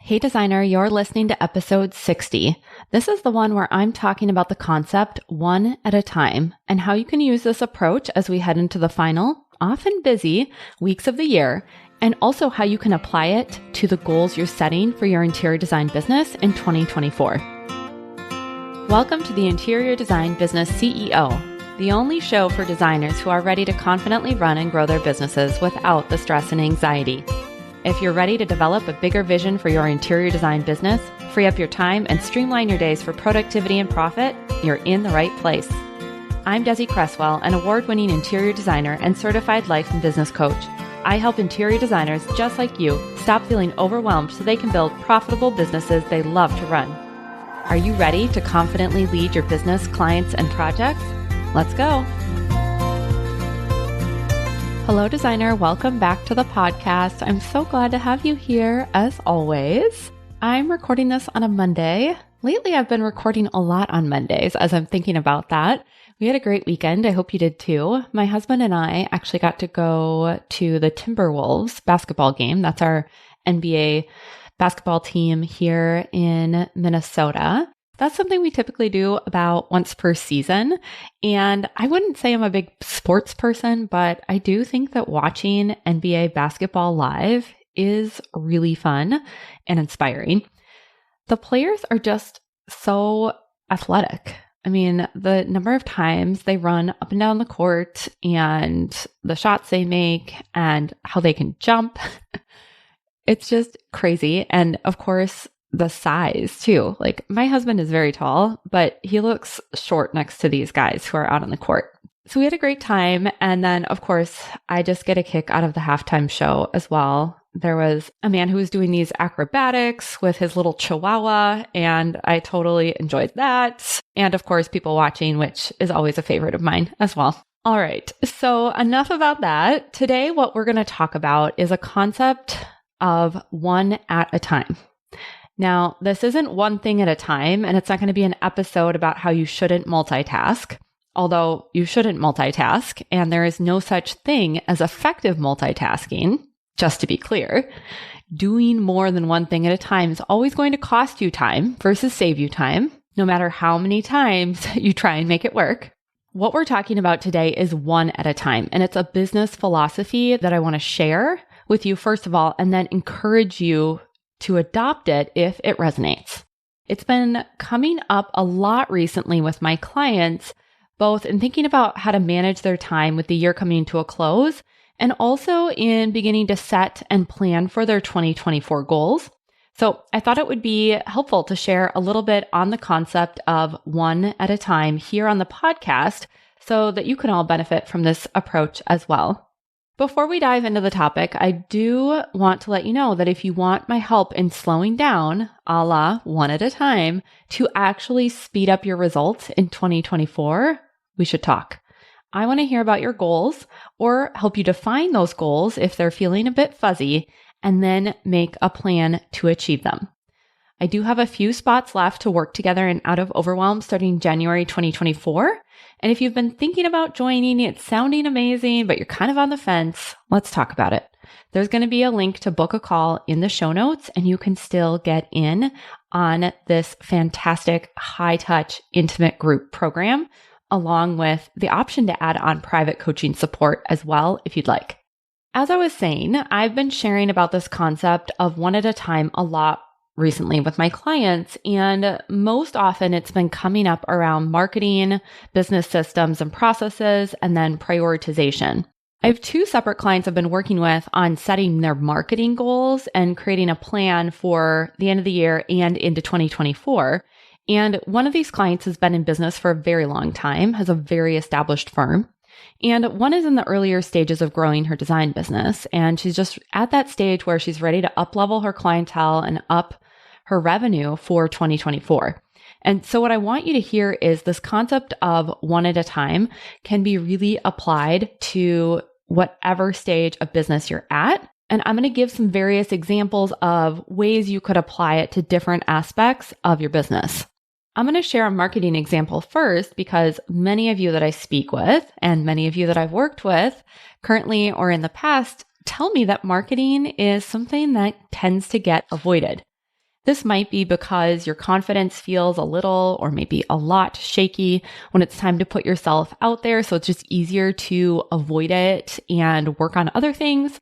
Hey designer, you're listening to episode 60. This is the one where I'm talking about the concept one at a time and how you can use this approach as we head into the final, often busy, weeks of the year, and also how you can apply it to the goals you're setting for your interior design business in 2024. Welcome to the Interior Design Business CEO, the only show for designers who are ready to confidently run and grow their businesses without the stress and anxiety. If you're ready to develop a bigger vision for your interior design business, free up your time, and streamline your days for productivity and profit, you're in the right place. I'm Desi Cresswell, an award-winning interior designer and certified life and business coach. I help interior designers just like you stop feeling overwhelmed so they can build profitable businesses they love to run. Are you ready to confidently lead your business, clients, and projects? Let's go. Hello, designer. Welcome back to the podcast. I'm so glad to have you here as always. I'm recording this on a Monday. Lately, I've been recording a lot on Mondays as I'm thinking about that. We had a great weekend. I hope you did too. My husband and I actually got to go to the Timberwolves basketball game. That's our NBA basketball team here in Minnesota. That's something we typically do about once per season. And I wouldn't say I'm a big sports person, but I do think that watching NBA basketball live is really fun and inspiring. The players are just so athletic. I mean, the number of times they run up and down the court and the shots they make and how they can jump, it's just crazy. And of course, the size too. Like my husband is very tall, but he looks short next to these guys who are out on the court. So we had a great time. And then of course, I just get a kick out of the halftime show as well. There was a man who was doing these acrobatics with his little chihuahua, and I totally enjoyed that. And of course, people watching, which is always a favorite of mine as well. All right. So enough about that. Today, what we're going to talk about is a concept of one at a time. Now, this isn't one thing at a time, and it's not going to be an episode about how you shouldn't multitask, although you shouldn't multitask, and there is no such thing as effective multitasking, just to be clear. Doing more than one thing at a time is always going to cost you time versus save you time, no matter how many times you try and make it work. What we're talking about today is one at a time, and it's a business philosophy that I want to share with you first of all, and then encourage you to adopt it if it resonates. It's been coming up a lot recently with my clients, both in thinking about how to manage their time with the year coming to a close, and also in beginning to set and plan for their 2024 goals. So I thought it would be helpful to share a little bit on the concept of one at a time here on the podcast so that you can all benefit from this approach as well. Before we dive into the topic, I do want to let you know that if you want my help in slowing down, a la one at a time, to actually speed up your results in 2024, we should talk. I want to hear about your goals or help you define those goals if they're feeling a bit fuzzy, and then make a plan to achieve them. I do have a few spots left to work together in Out of Overwhelm starting January 2024. And if you've been thinking about joining, it's sounding amazing, but you're kind of on the fence, let's talk about it. There's going to be a link to book a call in the show notes, and you can still get in on this fantastic high-touch, intimate group program, along with the option to add on private coaching support as well, if you'd like. As I was saying, I've been sharing about this concept of one at a time a lot recently with my clients, and most often it's been coming up around marketing, business systems and processes, and then prioritization. I have two separate clients I've been working with on setting their marketing goals and creating a plan for the end of the year and into 2024. And one of these clients has been in business for a very long time, has a very established firm. And one is in the earlier stages of growing her design business. And she's just at that stage where she's ready to up-level her clientele and up her revenue for 2024. And so what I want you to hear is this concept of one at a time can be really applied to whatever stage of business you're at. And I'm going to give some various examples of ways you could apply it to different aspects of your business. I'm going to share a marketing example first because many of you that I speak with and many of you that I've worked with currently or in the past tell me that marketing is something that tends to get avoided. This might be because your confidence feels a little or maybe a lot shaky when it's time to put yourself out there. So it's just easier to avoid it and work on other things.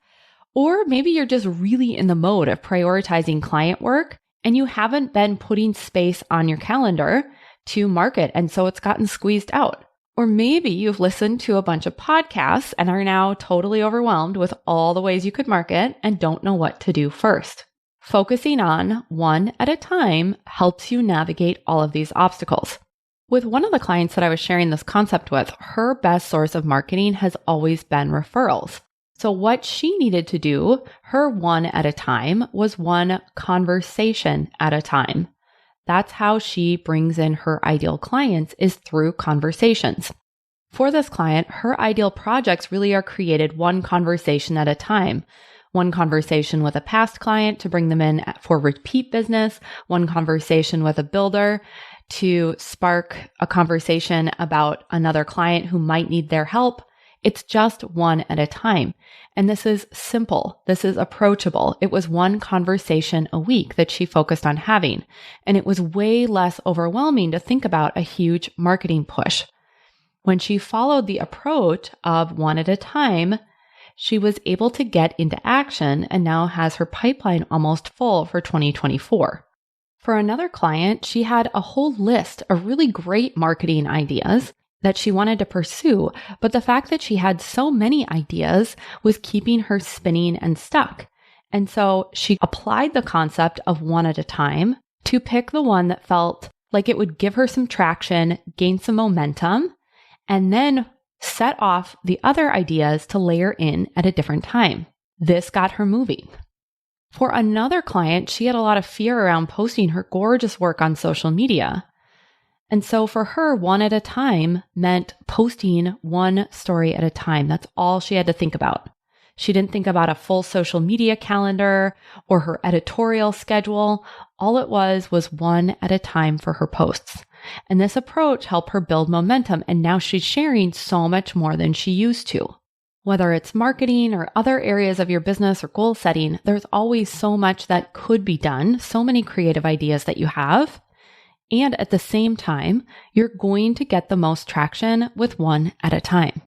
Or maybe you're just really in the mode of prioritizing client work and you haven't been putting space on your calendar to market. And so it's gotten squeezed out. Or maybe you've listened to a bunch of podcasts and are now totally overwhelmed with all the ways you could market and don't know what to do first. Focusing on one at a time helps you navigate all of these obstacles. With one of the clients that I was sharing this concept with, her best source of marketing has always been referrals. So what she needed to do, her one at a time, was one conversation at a time. That's how she brings in her ideal clients, is through conversations. For this client, her ideal projects really are created one conversation at a time. One conversation with a past client to bring them in for repeat business, one conversation with a builder to spark a conversation about another client who might need their help. It's just one at a time. And this is simple. This is approachable. It was one conversation a week that she focused on having. And it was way less overwhelming to think about a huge marketing push. When she followed the approach of one at a time, she was able to get into action and now has her pipeline almost full for 2024. For another client, she had a whole list of really great marketing ideas that she wanted to pursue, but the fact that she had so many ideas was keeping her spinning and stuck. And so she applied the concept of one at a time to pick the one that felt like it would give her some traction, gain some momentum, and then set off the other ideas to layer in at a different time. This got her moving. For another client, she had a lot of fear around posting her gorgeous work on social media. And so for her, one at a time meant posting one story at a time. That's all she had to think about. She didn't think about a full social media calendar or her editorial schedule. All it was one at a time for her posts. And this approach helped her build momentum. And now she's sharing so much more than she used to. Whether it's marketing or other areas of your business or goal setting, there's always so much that could be done, so many creative ideas that you have. And at the same time, you're going to get the most traction with one at a time.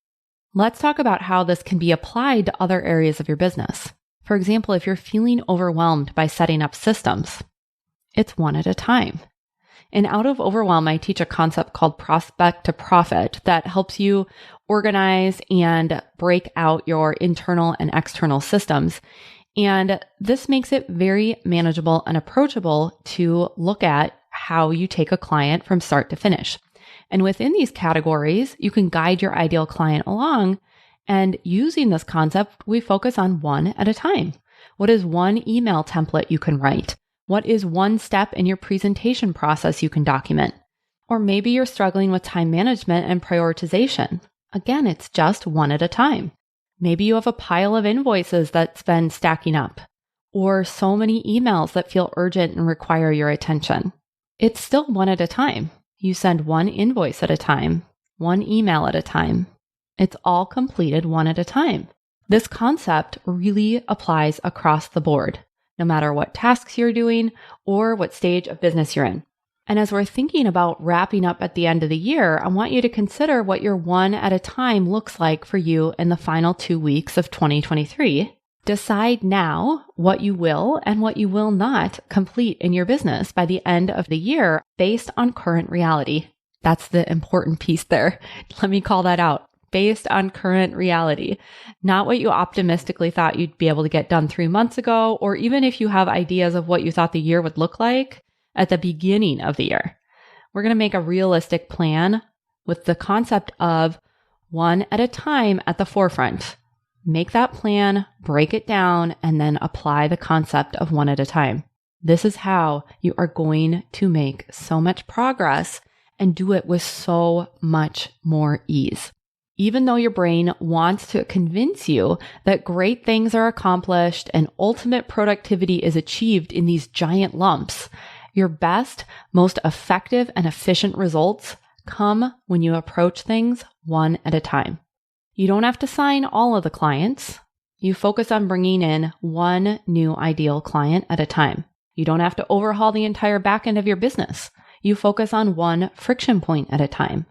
Let's talk about how this can be applied to other areas of your business. For example, if you're feeling overwhelmed by setting up systems, it's one at a time. And out of overwhelm, I teach a concept called prospect to profit that helps you organize and break out your internal and external systems. And this makes it very manageable and approachable to look at how you take a client from start to finish. And within these categories, you can guide your ideal client along. And using this concept, we focus on one at a time. What is one email template you can write? What is one step in your presentation process you can document? Or maybe you're struggling with time management and prioritization. Again, it's just one at a time. Maybe you have a pile of invoices that's been stacking up, or so many emails that feel urgent and require your attention. It's still one at a time. You send one invoice at a time, one email at a time. It's all completed one at a time. This concept really applies across the board, no matter what tasks you're doing or what stage of business you're in. And as we're thinking about wrapping up at the end of the year, I want you to consider what your one at a time looks like for you in the final 2 weeks of 2023. Decide now what you will and what you will not complete in your business by the end of the year based on current reality. That's the important piece there. Let me call that out. Based on current reality, not what you optimistically thought you'd be able to get done 3 months ago, or even if you have ideas of what you thought the year would look like at the beginning of the year. We're going to make a realistic plan with the concept of one at a time at the forefront. Make that plan, break it down, and then apply the concept of one at a time. This is how you are going to make so much progress and do it with so much more ease. Even though your brain wants to convince you that great things are accomplished and ultimate productivity is achieved in these giant lumps, your best, most effective and efficient results come when you approach things one at a time. You don't have to sign all of the clients. You focus on bringing in one new ideal client at a time. You don't have to overhaul the entire back end of your business. You focus on one friction point at a time.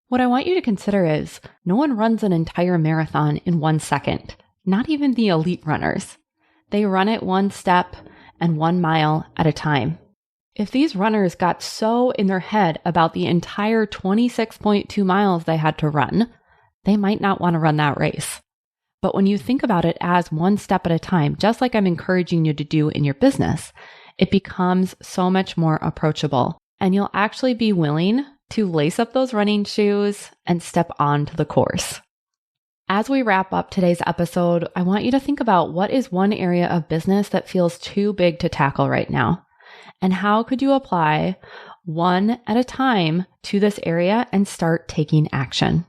What I want you to consider is no one runs an entire marathon in 1 second, not even the elite runners. They run it 1 step and 1 mile at a time. If these runners got so in their head about the entire 26.2 miles they had to run, they might not want to run that race. But when you think about it as 1 step at a time, just like I'm encouraging you to do in your business, it becomes so much more approachable, and you'll actually be willing to lace up those running shoes and step onto the course. As we wrap up today's episode, I want you to think about what is one area of business that feels too big to tackle right now, and how could you apply one at a time to this area and start taking action.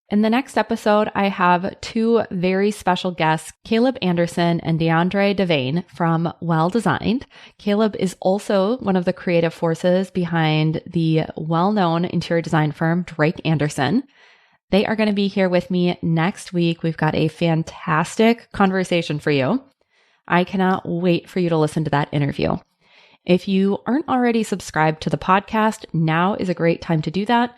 In the next episode, I have 2 very special guests, Caleb Anderson and DeAndre Devane from Well Designed. Caleb is also one of the creative forces behind the well-known interior design firm, Drake Anderson. They are going to be here with me next week. We've got a fantastic conversation for you. I cannot wait for you to listen to that interview. If you aren't already subscribed to the podcast, now is a great time to do that.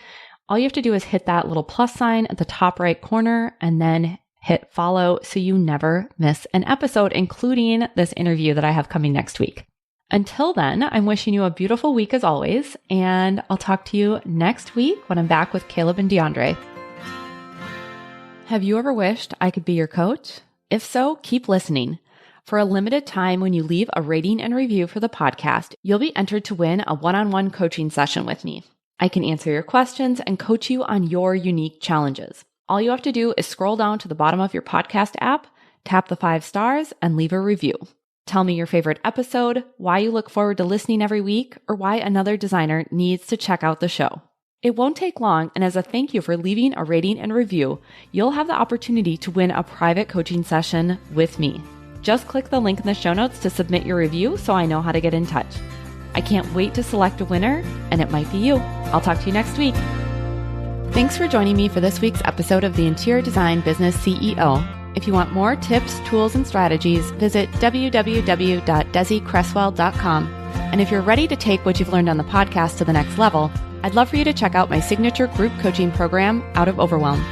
All you have to do is hit that little plus sign at the top right corner and then hit follow so you never miss an episode, including this interview that I have coming next week. Until then, I'm wishing you a beautiful week as always, and I'll talk to you next week when I'm back with Caleb and DeAndre. Have you ever wished I could be your coach? If so, keep listening. For a limited time, when you leave a rating and review for the podcast, you'll be entered to win a one-on-one coaching session with me. I can answer your questions and coach you on your unique challenges. All you have to do is scroll down to the bottom of your podcast app, tap the 5 stars, and leave a review. Tell me your favorite episode, why you look forward to listening every week, or why another designer needs to check out the show. It won't take long, and as a thank you for leaving a rating and review, you'll have the opportunity to win a private coaching session with me. Just click the link in the show notes to submit your review so I know how to get in touch. I can't wait to select a winner, and it might be you. I'll talk to you next week. Thanks for joining me for this week's episode of the Interior Design Business CEO. If you want more tips, tools, and strategies, visit www.desiCresswell.com. And if you're ready to take what you've learned on the podcast to the next level, I'd love for you to check out my signature group coaching program, Out of Overwhelm.